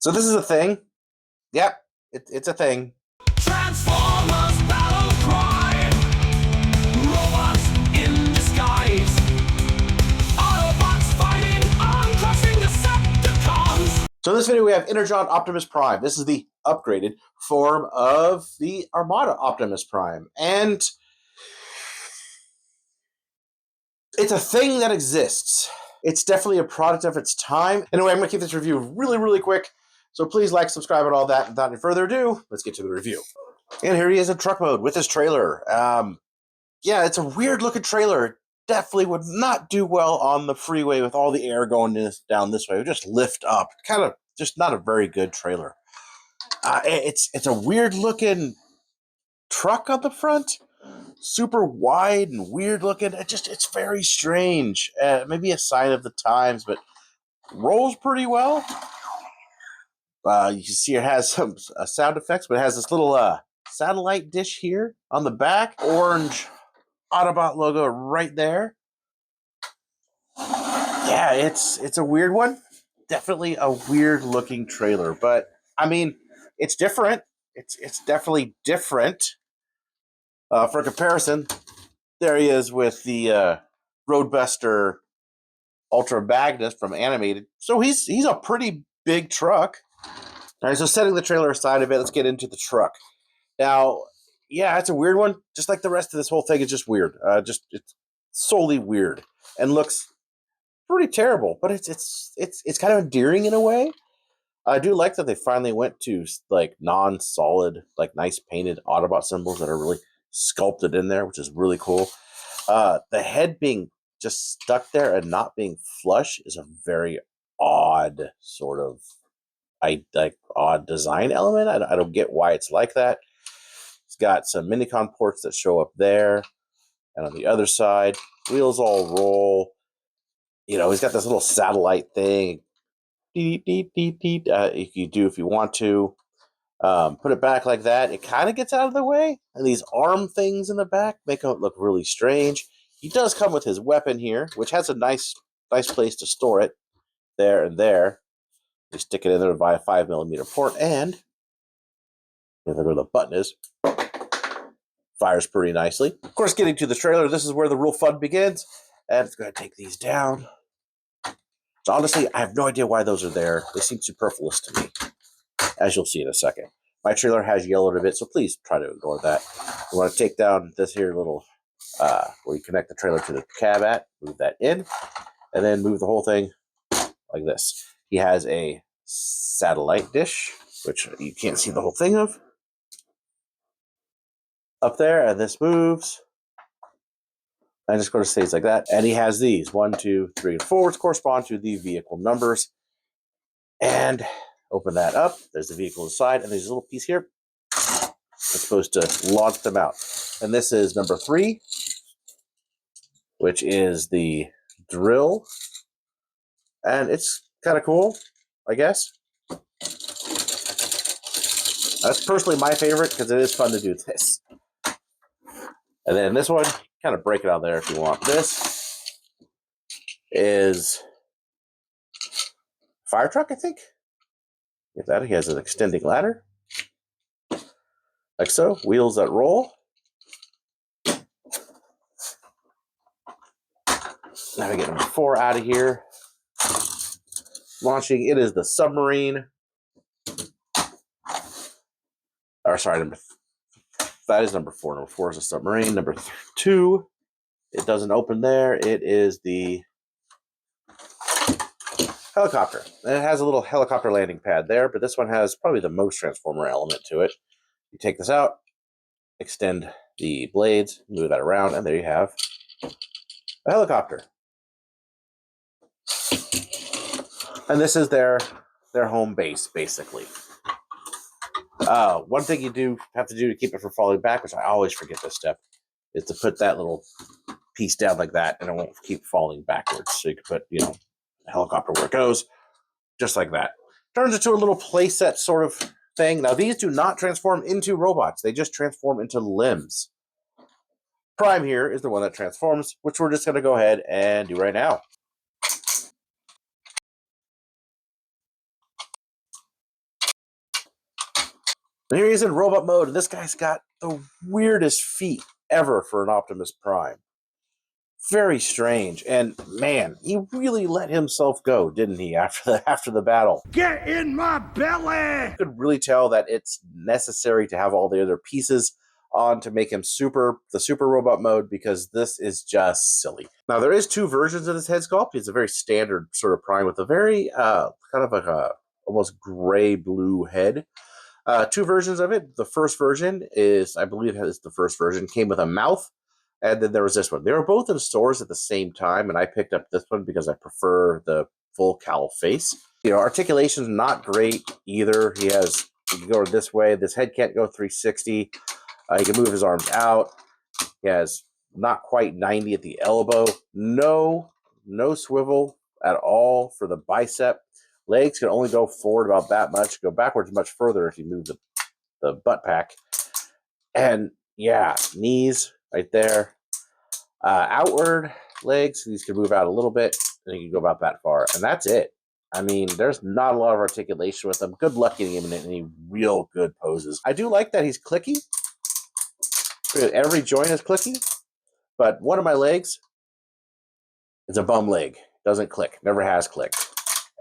So this is a thing. Yep, it's a thing. Transformers battle cry. Robots in disguise. Autobots fighting on crushing Decepticons. So in this video we have Energon Optimus Prime. This is the upgraded form of the Armada Optimus Prime. And it's a thing that exists. It's definitely a product of its time. Anyway, I'm going to keep this review really, really quick. So please like, subscribe, and all that. Without any further ado, let's get to the review. And here he is in truck mode with his trailer. Yeah, it's a weird looking trailer. Definitely would not do well on the freeway with all the air going down this way. It would just lift up. Kind of just not a very good trailer. It's a weird looking truck on the front. Super wide and weird looking. It's very strange. Maybe a sign of the times, but rolls pretty well. You can see it has some sound effects, but it has this little satellite dish here on the back. Orange Autobot logo right there. Yeah, it's a weird one. Definitely a weird looking trailer, but I mean, it's different. It's definitely different. For comparison, there he is with the Roadbuster Ultra Magnus from Animated. So he's a pretty big truck. All right, so setting the trailer aside a bit, let's get into the truck. Now, yeah, it's a weird one. Just like the rest of this whole thing is just weird. It's solely weird and looks pretty terrible, but it's kind of endearing in a way. I do like that they finally went to like non-solid, like nice painted Autobot symbols that are really sculpted in there, which is really cool. The head being just stuck there and not being flush is a very odd sort of odd design element. I don't get why it's like that. It's got some Minicon ports that show up there, and on the other side, wheels all roll. You know, he's got this little satellite thing. If you want to put it back like that, it kind of gets out of the way. And these arm things in the back make it look really strange. He does come with his weapon here, which has a nice place to store it. There and there. You stick it in there via 5mm port, and where the button is, fires pretty nicely. Of course, getting to the trailer, this is where the real fun begins. And it's going to take these down. So honestly, I have no idea why those are there. They seem superfluous to me, as you'll see in a second. My trailer has yellowed a bit, so please try to ignore that. You want to take down this here little, where you connect the trailer to the cab at, move that in, and then move the whole thing like this. He has a satellite dish, which you can't see the whole thing of, up there, and this moves. I'm just going to stays like that. And he has these 1, 2, 3, and 4, which correspond to the vehicle numbers. And open that up. There's the vehicle inside, and there's a little piece here that's supposed to launch them out. And this is number 3, which is the drill. And it's kind of cool, I guess. That's personally my favorite because it is fun to do this. And then this one, kind of break it out there if you want. This is fire truck, I think. Get that. He has an extending ladder, like so. Wheels that roll. Now we get number 4 out of here. Launching, it is the submarine. Or sorry, that is number 4. Number 4 is a submarine. Number 2, it doesn't open there. It is the helicopter. And it has a little helicopter landing pad there, but this one has probably the most Transformer element to it. You take this out, extend the blades, move that around, and there you have a helicopter. And this is their home base, basically. One thing you do have to do to keep it from falling back, which I always forget this step, is to put that little piece down like that, and it won't keep falling backwards. So you can put, a helicopter where it goes, just like that. Turns into a little playset sort of thing. Now, these do not transform into robots. They just transform into limbs. Prime here is the one that transforms, which we're just going to go ahead and do right now. And here he is in robot mode, and this guy's got the weirdest feet ever for an Optimus Prime. Very strange, and man, he really let himself go, didn't he? After the battle, Get in my belly! you could really tell that it's necessary to have all the other pieces on to make him the super robot mode, because this is just silly. Now there is 2 versions of this head sculpt. It's a very standard sort of Prime with a very kind of like a almost gray blue head. 2 versions of it. The first version is, I believe, the first version came with a mouth, and then there was this one. They were both in stores at the same time, and I picked up this one because I prefer the full cowl face. You know, articulation's not great either. He can go this way. This head can't go 360. He can move his arms out. He has not quite 90 at the elbow. No swivel at all for the bicep. Legs can only go forward about that much. Go backwards much further if you move the butt pack. And yeah, knees right there. Outward legs, these can move out a little bit, and you can go about that far. And that's it. I mean, there's not a lot of articulation with them. Good luck getting him in any real good poses. I do like that he's clicky. Every joint is clicky, but one of my legs is a bum leg. Doesn't click. Never has clicked.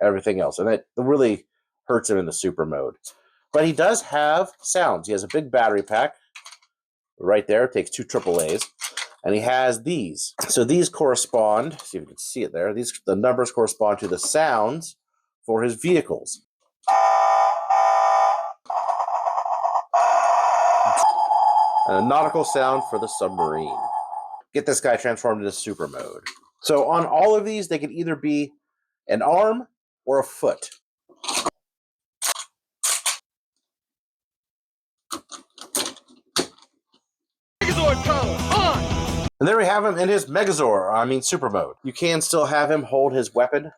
Everything else. And it really hurts him in the super mode. But he does have sounds. He has a big battery pack right there. It takes 2 AAAs. And he has these. So these correspond, see if you can see it there, the numbers correspond to the sounds for his vehicles. And a nautical sound for the submarine. Get this guy transformed into super mode. So on all of these, they can either be an arm or a foot. Megazord power on! And there we have him in his super mode. You can still have him hold his weapon.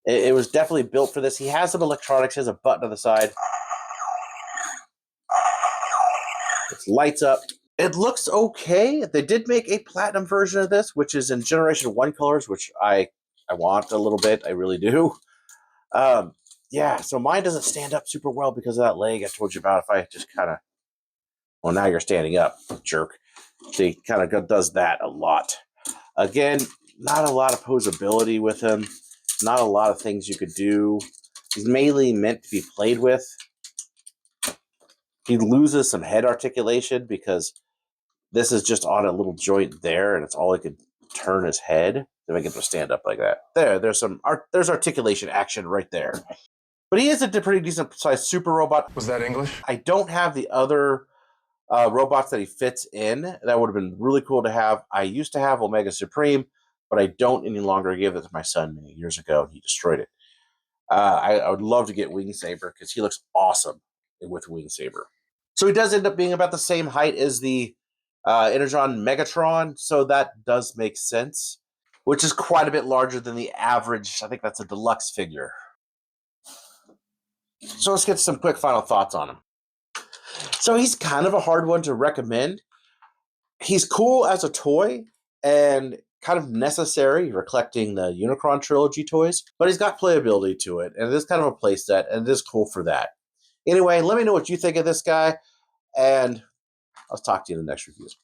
It was definitely built for this. He has some electronics. He has a button on the side. It lights up. It looks okay. They did make a platinum version of this, which is in Generation 1 colors, which I want a little bit. I really do. Yeah, so mine doesn't stand up super well because of that leg I told you about. If I just kind of... Well, now you're standing up, jerk. So he kind of does that a lot. Again, not a lot of posability with him. Not a lot of things you could do. He's mainly meant to be played with. He loses some head articulation because this is just on a little joint there, and it's all he could turn his head to make him stand up like that. There's articulation action right there. But he is a pretty decent sized super robot. Was that English? I don't have the other robots that he fits in. That would have been really cool to have. I used to have Omega Supreme, but I don't any longer. I gave it to my son many years ago, and he destroyed it. I would love to get Wing Saber because he looks awesome with Wing Saber. So he does end up being about the same height as the Energon Megatron, so that does make sense, which is quite a bit larger than the average. I think that's a deluxe figure. So let's get some quick final thoughts on him. So he's kind of a hard one to recommend. He's cool as a toy and kind of necessary, reflecting the Unicron trilogy toys, but he's got playability to it, and it is kind of a play set, and it is cool for that. Anyway, let me know what you think of this guy, and I'll talk to you in the next reviews.